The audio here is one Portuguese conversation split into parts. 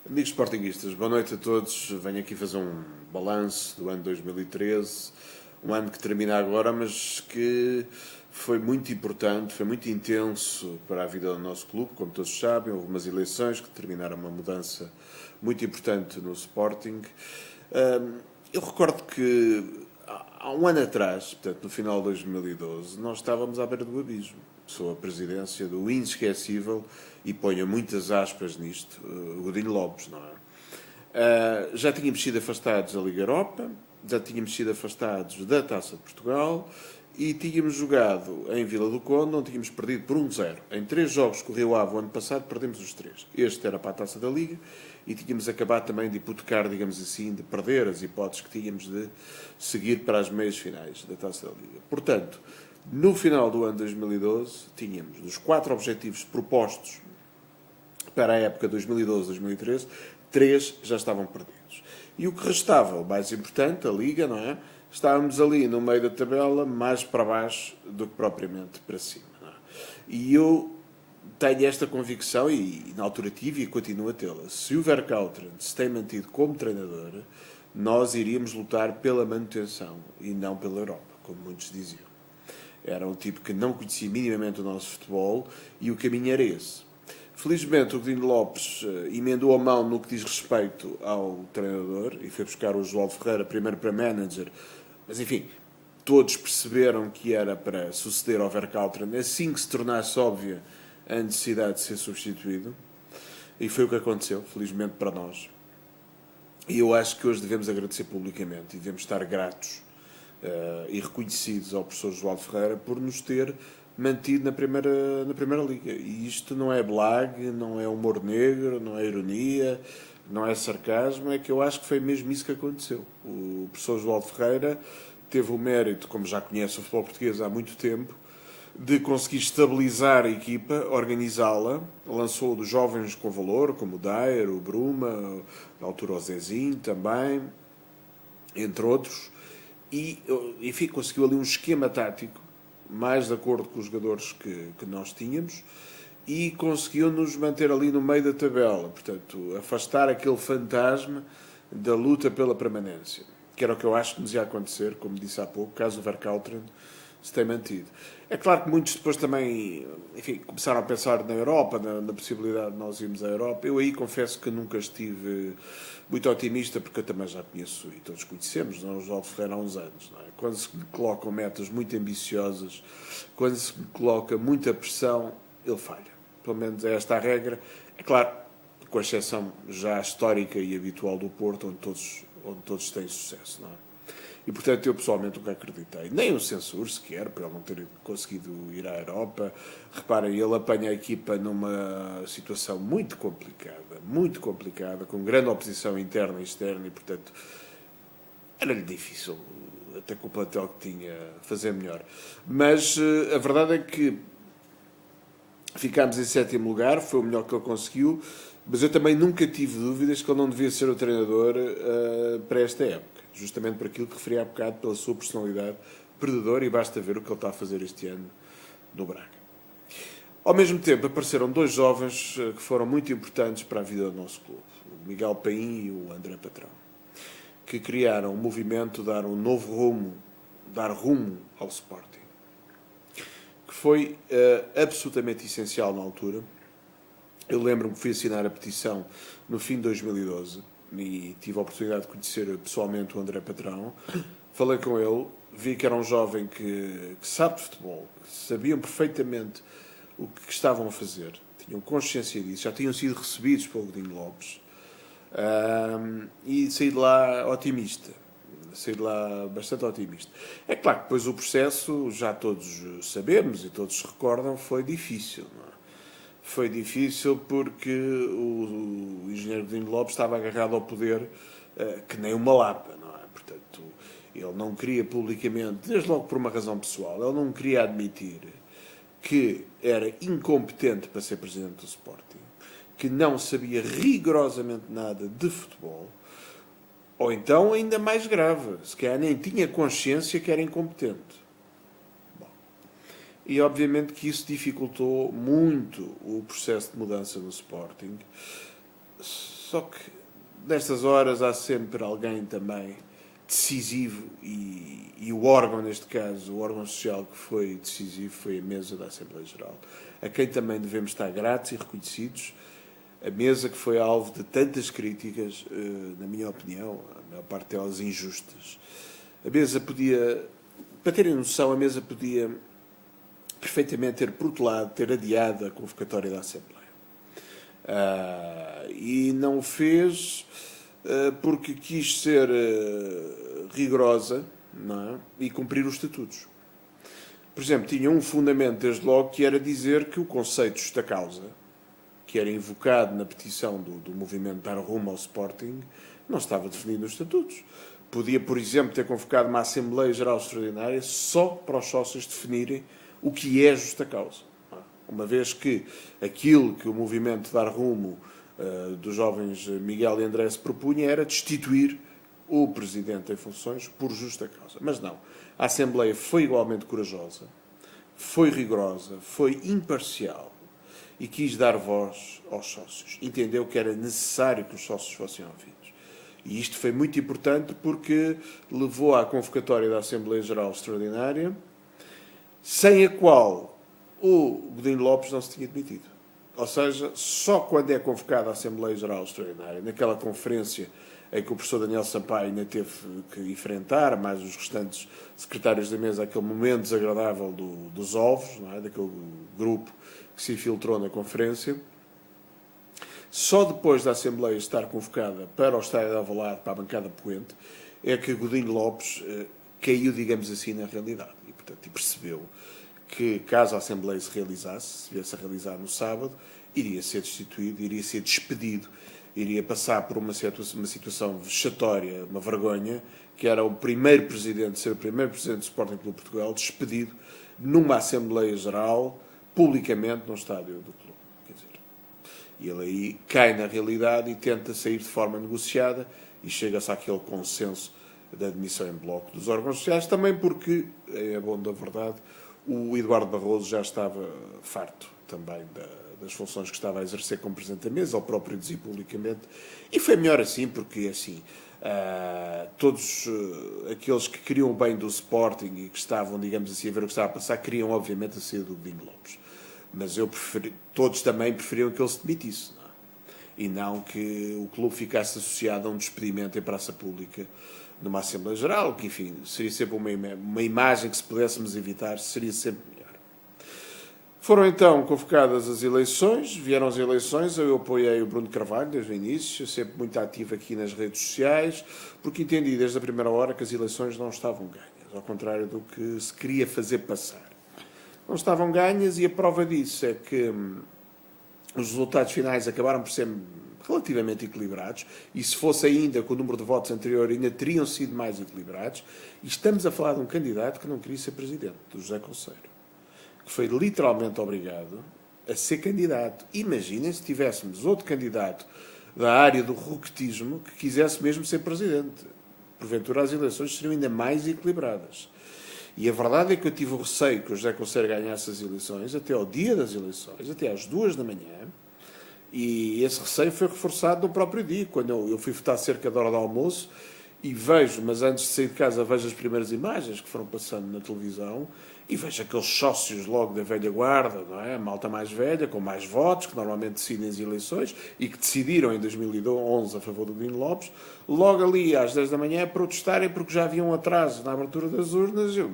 Amigos sportinguistas, boa noite a todos. Venho aqui fazer um balanço do ano 2013, um ano que termina agora, mas que foi muito importante, foi muito intenso para a vida do nosso clube, como todos sabem. Houve umas eleições que determinaram uma mudança muito importante no Sporting. Eu recordo que há um ano atrás, portanto no final de 2012, nós estávamos à beira do abismo. Sou a presidência do inesquecível, e ponho muitas aspas nisto, Godinho Lopes, não é? Já tínhamos sido afastados da Liga Europa, já tínhamos sido afastados da Taça de Portugal e tínhamos jogado em Vila do Conde, onde tínhamos perdido por 1-0. Em 3 jogos que o Rio Ave o ano passado perdemos os 3. Este era para a Taça da Liga e tínhamos acabado também de hipotecar, digamos assim, de perder as hipóteses que tínhamos de seguir para as meias finais da Taça da Liga. Portanto, no final do ano 2012, tínhamos dos 4 objetivos propostos para a época 2012-2013, 3 já estavam perdidos. E o que restava, o mais importante, a Liga, não é? Estávamos ali no meio da tabela, mais para baixo do que propriamente para cima. Não é? E eu tenho esta convicção, e na altura tive e continuo a tê-la. Se o Vercauteren se tem mantido como treinador, nós iríamos lutar pela manutenção e não pela Europa, como muitos diziam. Era um tipo que não conhecia minimamente o nosso futebol e o caminho era esse. Felizmente o Godinho Lopes emendou a mão no que diz respeito ao treinador e foi buscar o João Ferreira primeiro para manager, mas enfim, todos perceberam que era para suceder ao Vercauteren assim que se tornasse óbvia a necessidade de ser substituído, e foi o que aconteceu, felizmente para nós. E eu acho que hoje devemos agradecer publicamente e devemos estar gratos e reconhecidos ao professor João Ferreira por nos ter mantido na primeira Liga. E isto não é blague, não é humor negro, não é ironia, não é sarcasmo, é que eu acho que foi mesmo isso que aconteceu. O professor João Ferreira teve o mérito, como já conhece o futebol português há muito tempo, de conseguir estabilizar a equipa, organizá-la, lançou dos jovens com valor, como o Dyer, o Bruma, na altura o Zezinho também, entre outros, e enfim, conseguiu ali um esquema tático mais de acordo com os jogadores que nós tínhamos e conseguiu-nos manter ali no meio da tabela, portanto, afastar aquele fantasma da luta pela permanência, que era o que eu acho que nos ia acontecer, como disse há pouco, caso o Vercauteren se tenha mantido. É claro que muitos depois também, enfim, começaram a pensar na Europa, na possibilidade de nós irmos à Europa. Eu aí confesso que nunca estive muito otimista, porque eu também já conheço, e todos conhecemos, não, o João Ferreira há uns anos. Não é? Quando se colocam metas muito ambiciosas, quando se coloca muita pressão, ele falha. Pelo menos é esta a regra. É claro, com a exceção já histórica e habitual do Porto, onde todos têm sucesso, não é? E, portanto, eu pessoalmente nunca acreditei. Nem o censuro sequer, por ele não ter conseguido ir à Europa. Reparem, ele apanha a equipa numa situação muito complicada, com grande oposição interna e externa, e, portanto, era-lhe difícil, até com o plantel que tinha, fazer melhor. Mas a verdade é que ficámos em 7º lugar, foi o melhor que ele conseguiu, mas eu também nunca tive dúvidas que ele não devia ser o treinador para esta época. Justamente por aquilo que referi há bocado, pela sua personalidade perdedora, e basta ver o que ele está a fazer este ano no Braga. Ao mesmo tempo, apareceram 2 jovens que foram muito importantes para a vida do nosso clube, o Miguel Paim e o André Patrão, que criaram um movimento, dar rumo ao Sporting, que foi absolutamente essencial na altura. Eu lembro-me que fui assinar a petição no fim de 2012, e tive a oportunidade de conhecer pessoalmente o André Patrão. Falei com ele, vi que era um jovem que sabe de futebol, que sabiam perfeitamente o que estavam a fazer, tinham consciência disso, já tinham sido recebidos pelo Godinho Lopes, e saí de lá otimista, bastante otimista. É claro que depois o processo, já todos sabemos e todos se recordam, foi difícil, não é? Foi difícil porque o engenheiro Godinho Lopes estava agarrado ao poder que nem uma lapa, não é? Portanto, ele não queria publicamente, desde logo por uma razão pessoal, ele não queria admitir que era incompetente para ser presidente do Sporting, que não sabia rigorosamente nada de futebol, ou então, ainda mais grave, se calhar nem tinha consciência que era incompetente. E obviamente que isso dificultou muito o processo de mudança no Sporting. Só que nestas horas há sempre alguém também decisivo e o órgão, neste caso, o órgão social que foi decisivo foi a mesa da Assembleia Geral, a quem também devemos estar gratos e reconhecidos. A mesa que foi alvo de tantas críticas, na minha opinião, a maior parte delas injustas. A mesa podia, para terem noção, a mesa podia perfeitamente ter protelado, ter adiado a convocatória da Assembleia. E não o fez porque quis ser rigorosa, não é? E cumprir os estatutos. Por exemplo, tinha um fundamento desde logo que era dizer que o conceito de justa causa, que era invocado na petição do movimento Dar Rumo ao Sporting, não estava definido nos estatutos. Podia, por exemplo, ter convocado uma Assembleia Geral Extraordinária só para os sócios definirem o que é justa causa. Uma vez que aquilo que o movimento Dar Rumo dos jovens Miguel e André se propunha era destituir o Presidente em funções por justa causa. Mas não. A Assembleia foi igualmente corajosa, foi rigorosa, foi imparcial e quis dar voz aos sócios. Entendeu que era necessário que os sócios fossem ouvidos. E isto foi muito importante porque levou à convocatória da Assembleia Geral Extraordinária, sem a qual o Godinho Lopes não se tinha demitido. Ou seja, só quando é convocada a Assembleia Geral Extraordinária, naquela conferência em que o professor Daniel Sampaio ainda teve que enfrentar, mais os restantes secretários da mesa, aquele momento desagradável dos ovos, não é? Daquele grupo que se infiltrou na conferência. Só depois da Assembleia estar convocada para o Estádio de Alvalade, para a bancada poente, é que Godinho Lopes caiu, digamos assim, na realidade. E, portanto, percebeu que, caso a Assembleia se realizasse, se viesse a realizar no sábado, iria ser destituído, iria ser despedido, iria passar por uma situação vexatória, uma vergonha, que era o primeiro presidente, ser o primeiro presidente do Sporting Clube de Portugal, despedido numa Assembleia Geral, publicamente, num estádio do clube. Quer dizer, e ele aí cai na realidade e tenta sair de forma negociada e chega-se àquele consenso da admissão em bloco dos órgãos sociais, também porque, é bom da verdade, o Eduardo Barroso já estava farto também das funções que estava a exercer como Presidente da Mesa, ao próprio dizer publicamente, e foi melhor assim, porque assim, todos aqueles que queriam o bem do Sporting e que estavam, digamos assim, a ver o que estava a passar, queriam obviamente a saída do Godinho Lopes. Mas todos também preferiam que ele se demitisse, não é? E não que o clube ficasse associado a um despedimento em praça pública numa Assembleia Geral, que, enfim, seria sempre uma imagem que, se pudéssemos evitar, seria sempre melhor. Foram então convocadas as eleições, vieram as eleições, eu apoiei o Bruno Carvalho desde o início, sempre muito ativo aqui nas redes sociais, porque entendi desde a primeira hora que as eleições não estavam ganhas, ao contrário do que se queria fazer passar. Não estavam ganhas e a prova disso é que os resultados finais acabaram por ser relativamente equilibrados, e se fosse ainda com o número de votos anterior, ainda teriam sido mais equilibrados, e estamos a falar de um candidato que não queria ser presidente, do José Conceiro, que foi literalmente obrigado a ser candidato. Imaginem se tivéssemos outro candidato da área do roquetismo que quisesse mesmo ser presidente. Porventura as eleições seriam ainda mais equilibradas. E a verdade é que eu tive o receio que o José Conceiro ganhasse as eleições até ao dia das eleições, até às 2 da manhã, e esse receio foi reforçado no próprio dia, quando eu fui votar cerca da hora do almoço e vejo, mas antes de sair de casa, vejo as primeiras imagens que foram passando na televisão e vejo aqueles sócios logo da velha guarda, não é? A malta mais velha, com mais votos, que normalmente decidem as eleições e que decidiram em 2011 a favor do Godinho Lopes, logo ali às 10 da manhã a protestarem porque já havia um atraso na abertura das urnas. Eu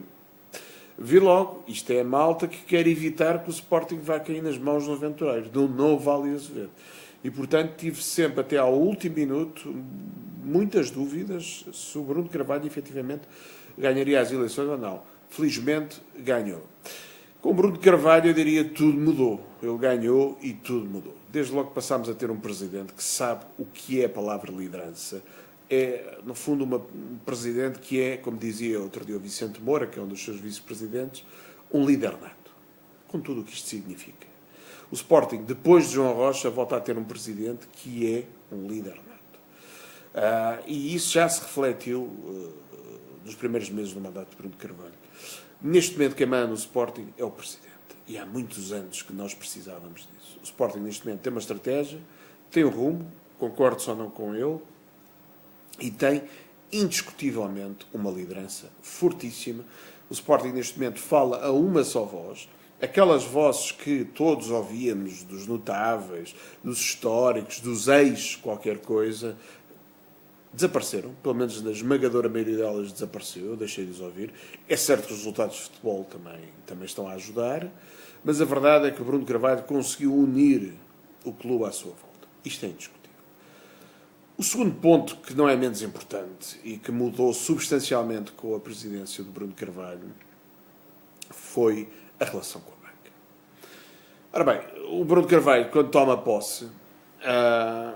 vi logo, isto é a malta que quer evitar que o Sporting vá cair nas mãos do aventureiro, do novo Vale Azevedo. E, portanto, tive sempre, até ao último minuto, muitas dúvidas se o Bruno Carvalho, efetivamente, ganharia as eleições ou não. Felizmente, ganhou. Com o Bruno Carvalho, eu diria, tudo mudou. Ele ganhou e tudo mudou. Desde logo passámos a ter um presidente que sabe o que é a palavra liderança. É, no fundo, um presidente que é, como dizia outro dia o Vicente Moura, que é um dos seus vice-presidentes, um líder nato, com tudo o que isto significa. O Sporting, depois de João Rocha, volta a ter um presidente que é um líder nato. E isso já se refletiu nos primeiros meses do mandato de Bruno Carvalho. Neste momento, quem manda no Sporting é o presidente. E há muitos anos que nós precisávamos disso. O Sporting, neste momento, tem uma estratégia, tem um rumo, concordo só não com ele, e tem indiscutivelmente uma liderança fortíssima. O Sporting neste momento fala a uma só voz. Aquelas vozes que todos ouvíamos, dos notáveis, dos históricos, dos ex qualquer coisa, desapareceram. Pelo menos na esmagadora maioria delas desapareceu. Eu deixei de os ouvir. É certo que os resultados de futebol também estão a ajudar, mas a verdade é que o Bruno Carvalho conseguiu unir o clube à sua volta. Isto é indiscutível. O segundo ponto, que não é menos importante e que mudou substancialmente com a presidência do Bruno Carvalho, foi a relação com a banca. Ora bem, o Bruno Carvalho, quando toma posse,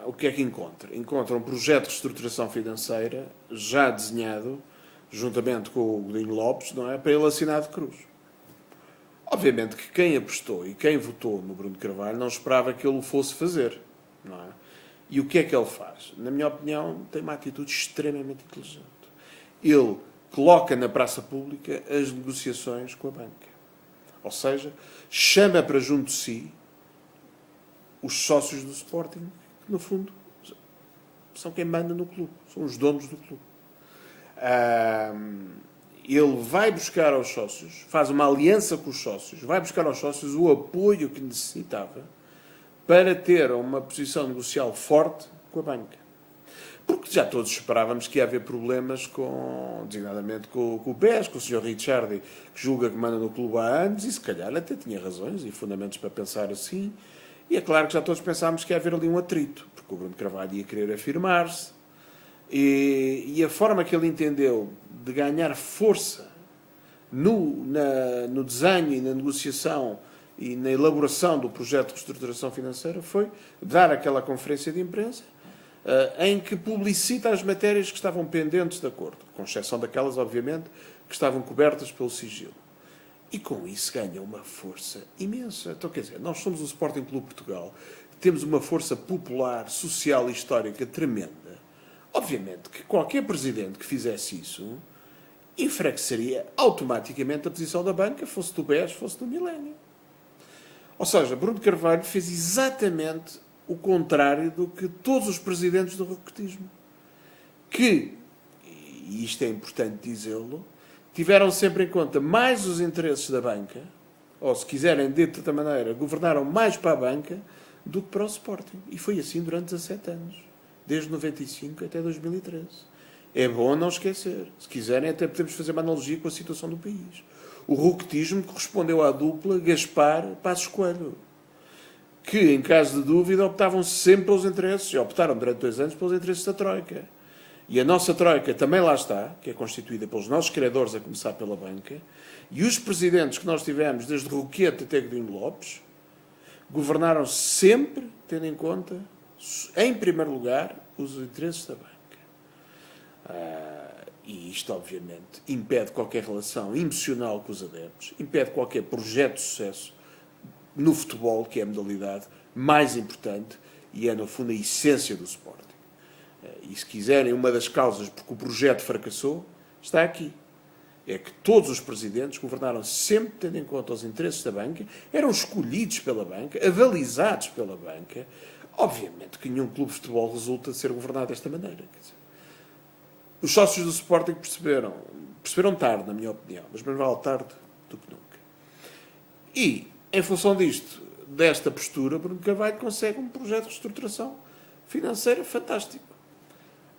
o que é que encontra? Encontra um projeto de reestruturação financeira já desenhado, juntamente com o Godinho Lopes, não é, para ele assinar de cruz. Obviamente que quem apostou e quem votou no Bruno Carvalho não esperava que ele o fosse fazer, não é? E o que é que ele faz? Na minha opinião, tem uma atitude extremamente inteligente. Ele coloca na praça pública as negociações com a banca. Ou seja, chama para junto de si os sócios do Sporting, que no fundo são quem manda no clube, são os donos do clube. Ele vai buscar aos sócios, faz uma aliança com os sócios, vai buscar aos sócios o apoio que necessitava para ter uma posição negocial forte com a banca. Porque já todos esperávamos que ia haver problemas designadamente com o PES, com o Sr. Ricciardi, que julga que manda no clube há anos, e se calhar até tinha razões e fundamentos para pensar assim. E é claro que já todos pensámos que ia haver ali um atrito, porque o Bruno Carvalho ia querer afirmar-se, e a forma que ele entendeu de ganhar força no desenho e na negociação e na elaboração do projeto de reestruturação financeira foi dar aquela conferência de imprensa em que publicita as matérias que estavam pendentes de acordo, com exceção daquelas, obviamente, que estavam cobertas pelo sigilo. E com isso ganha uma força imensa. Então, quer dizer, nós somos o Sporting Clube Portugal, temos uma força popular, social e histórica tremenda. Obviamente que qualquer presidente que fizesse isso enfraqueceria automaticamente a posição da banca, fosse do BES, fosse do Milénio. Ou seja, Bruno Carvalho fez exatamente o contrário do que todos os presidentes do roquetismo, que, e isto é importante dizê-lo, tiveram sempre em conta mais os interesses da banca, ou se quiserem, de outra maneira, governaram mais para a banca do que para o Sporting. E foi assim durante 17 anos, desde 95 até 2013. É bom não esquecer. Se quiserem, até podemos fazer uma analogia com a situação do país. O roquetismo correspondeu à dupla Gaspar-Passos Coelho, que, em caso de dúvida, optavam sempre pelos interesses, e optaram durante 2 anos pelos interesses da Troika. E a nossa Troika também lá está, que é constituída pelos nossos credores, a começar pela banca, e os presidentes que nós tivemos, desde Roquete até Godinho Lopes, governaram sempre tendo em conta, em primeiro lugar, os interesses da banca. E isto, obviamente, impede qualquer relação emocional com os adeptos, impede qualquer projeto de sucesso no futebol, que é a modalidade mais importante e é, no fundo, a essência do Sporting. E, se quiserem, uma das causas porque o projeto fracassou está aqui. É que todos os presidentes governaram sempre tendo em conta os interesses da banca, eram escolhidos pela banca, avalizados pela banca. Obviamente que nenhum clube de futebol resulta de ser governado desta maneira. Quer dizer, os sócios do Sporting perceberam tarde, na minha opinião, mas mais vale tarde do que nunca. E, em função desta postura, Bruno Carvalho consegue um projeto de reestruturação financeira fantástico.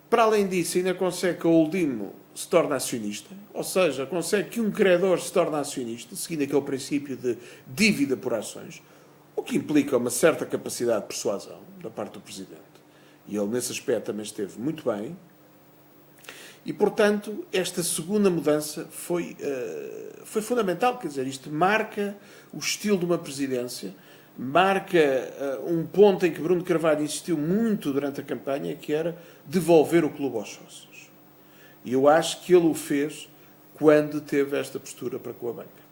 Para além disso, ainda consegue que a Oldimo se torne acionista, ou seja, consegue que um credor se torne acionista, seguindo aquele princípio de dívida por ações, o que implica uma certa capacidade de persuasão da parte do Presidente. E ele, nesse aspecto, também esteve muito bem. E, portanto, esta segunda mudança foi fundamental. Quer dizer, isto marca o estilo de uma presidência, marca um ponto em que Bruno Carvalho insistiu muito durante a campanha, que era devolver o clube aos sócios. E eu acho que ele o fez quando teve esta postura para com a banca.